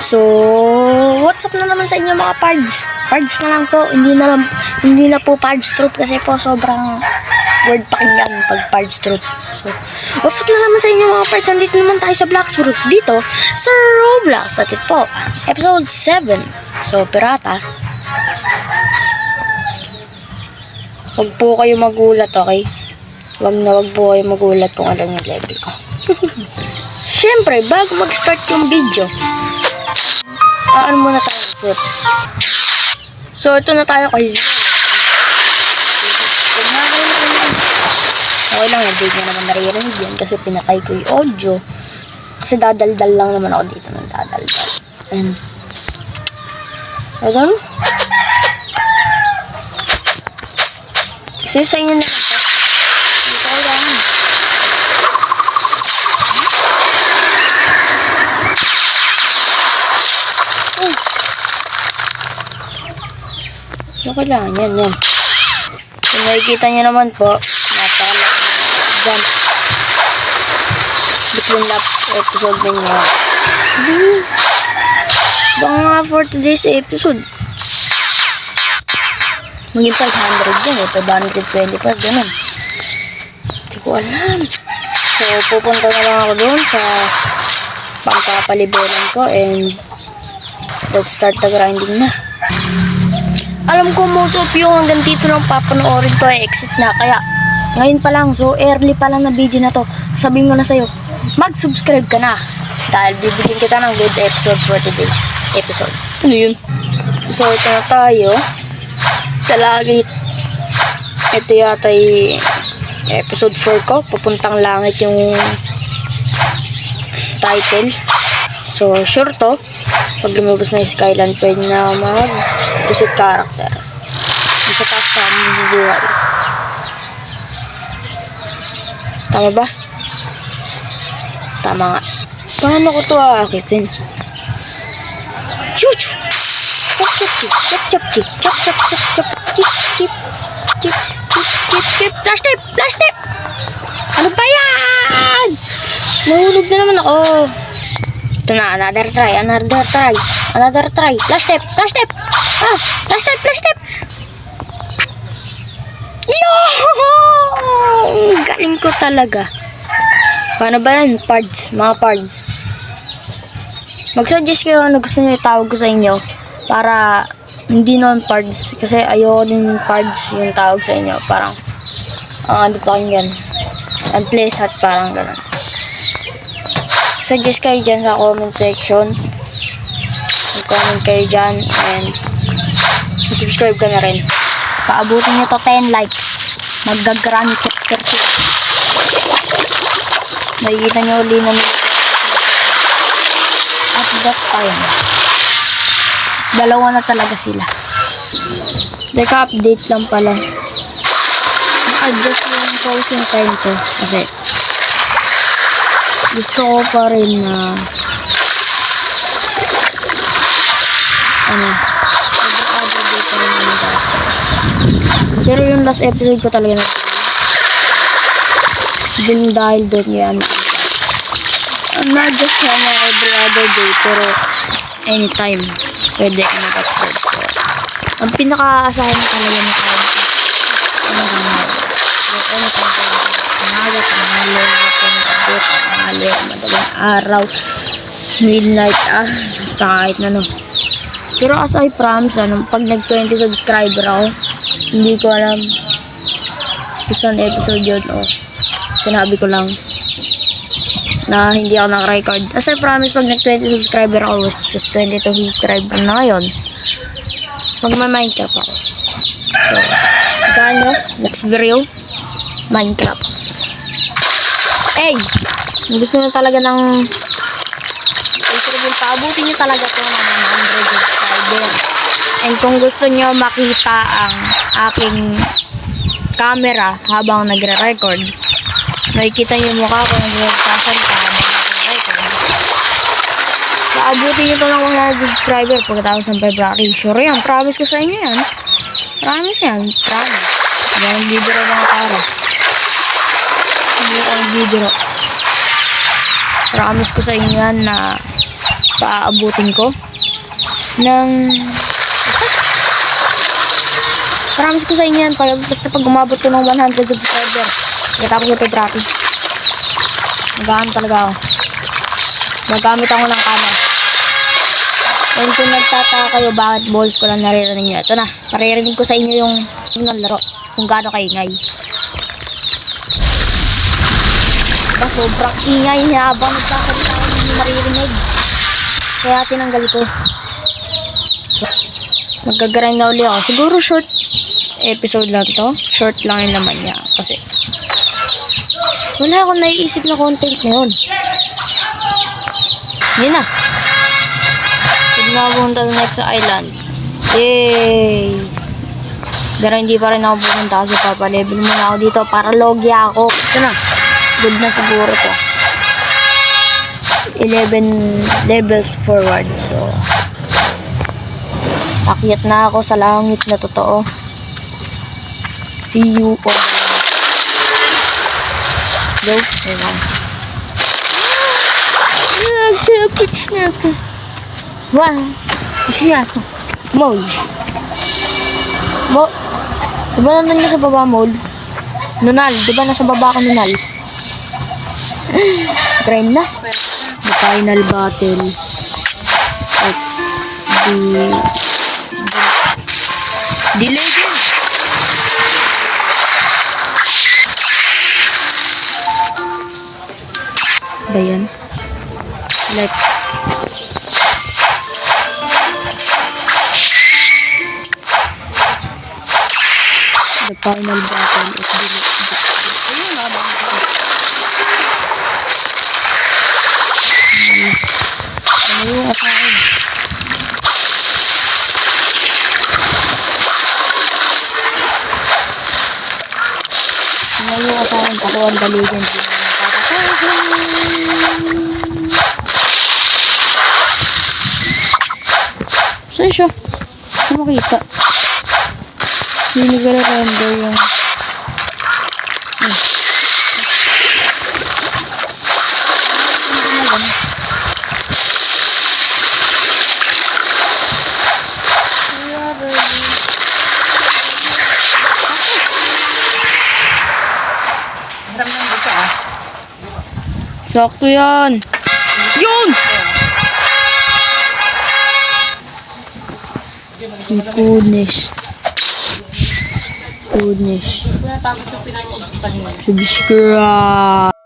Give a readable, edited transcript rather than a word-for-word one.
So, what's up na naman sa inyo mga pards? Pards na lang po, hindi na po pards troop kasi po sobrang word pakinggan pag pards troop. So, what's up na naman sa inyo mga pards? Nandito naman tayo sa Blacksburg dito sa Roblox. At ito po, episode 7. So, pirata. Huwag po kayo magulat, okay? Wag po kayo magulat kung ano yung level ko. Siyempre, bago mag-start yung video, ano muna tayo? So, ito na tayo kay Zero. Okay lang, hindi nyo naman naririnig yan kasi pinatay ko yung audio. Kasi dadaldal lang naman ako dito ng dadaldal. And, ayun. Kasi sa inyo na ito. Dito ko lang. Okay lang, yan. Kung nakikita nyo naman po, napakalaki jump between laps episode ninyo. Baka nga for today's episode maging 500 din eh, 520 pa, ganun. Hindi ko alam. So, pupunta na lang ako doon sa pangkapalibulan ko and let's start the grinding na. Alam ko most of you hanggang dito lang papanoorin ko ay exit na. Kaya ngayon pa lang, so early pa lang na video na to. Sabihin ko na sa'yo, mag-subscribe ka na. Dahil bibigyan kita ng good episode for today's episode. Ano yun? So ito na tayo. Sa langit. Ito yata yung episode 4 ko. Papuntang langit yung title. So sure to. Pag lumabas na yung Skyland, pwede na mag-visit character. Sa taas na bubuhay. Tama ba? Tama nga. Paano ko ito aakitin? Chuchu! Chop chop chip! Chop chop chip! Chop chop chop chop! Chip chip! Chip chip chip chip! Flash tip! Flash tip! Ano ba yan? Nahulog na naman ako. Ito na, another try. Flash tip! Flash tip! Ah! Flash tip! Flash tip! Yo! Galing ko talaga. Paano ba yan? Pards. Mga pards. Mag-suggest kayo ano gusto nyo itawag ko sa inyo. Para hindi naman pards. Kasi ayoko din pards yung tawag sa inyo. Parang, ano pa yan? Unpleasant, parang gano'n. Suggest kayo dyan sa comment section. Mag-comment kayo dyan. And subscribe ka na rin. Paabutin nyo to 10 likes. Mag-granny chapter 2. Makikita nyo uli na at that time. Dalawa na talaga sila. Teka, update lang pala. Na-adjust yung posting time ko. Kasi gusto ko pa rin na pero yung last episode ko talaga din dahil doon yan not just na every other day pero anytime pwede ka mag-upload. So, ang pinaka-aasahan na talaga na madaling araw, midnight, basta kahit na no. Pero as I promise, pag nag 20 subscriber ako, hindi ko alam isang episode yun o sinabi ko lang na hindi ako nag-record. As I promise, pag nag 20 subscriber ako, just 22 subscriber na ngayon, magma-Minecraft ako. So, saan nyo? Next video, Minecraft. Hey! Gusto nyo talaga ng paabutin nyo talaga ito ng 100 subscriber. And kung gusto nyo makita ang aking camera habang nagre-record, makikita nyo yung mukha ko nagsasalita habang nagre-record. Paabutin nyo ito ng 100 subscriber pagkatapos ng February. Sure yan, promise ko sa inyo yan. Promise yan, promise. Hindi ako nagbibiro mga tao. Hindi ako nagbibiro. Promise ko sa inyo yan na paaabutin ko ng promise ko sa inyo yan, basta pag umabot ko ng 100 subscriber, pagkatapos ito traffic, magaan talaga ako. Magamit ako ng camera. And kung nagtataka kayo bakit balls ko lang naririnig nyo, ito na, maririnig ko sa inyo yung laro, kung gaano kaingay. Diba, sobrang ingay niya habang nagsasalita ako hindi maririnig. Kaya tinanggal ko. So, magagarind na uli ako. Siguro short episode lang to. Short lang yung naman niya. Kasi wala akong naiisip na content ngayon. Yun na. Sige na pumunta sa next island. Yay! Pero hindi pa rin ako pupunta kasi papalevel muna ako dito para logya ako. Ito na. Good na siguro to. 11 levels forward. So, akyat na ako sa langit na totoo. See you on the go. Ayan. Sapit na ako. Wow. Siya ako. Mole. Diba naman niya sa baba, Mole? Nunal. Diba nasa baba ako, Nunal? Grind na. The final battle. At the legend. Ba yan? Like the final battle of the ayun na ba? Ano yung asahin? Ano yung asahin? Ako ang the legend. Saan siya? Hindi makita. Hindi nag-render yung sakto yan. Yun! Goodness. Subscribe.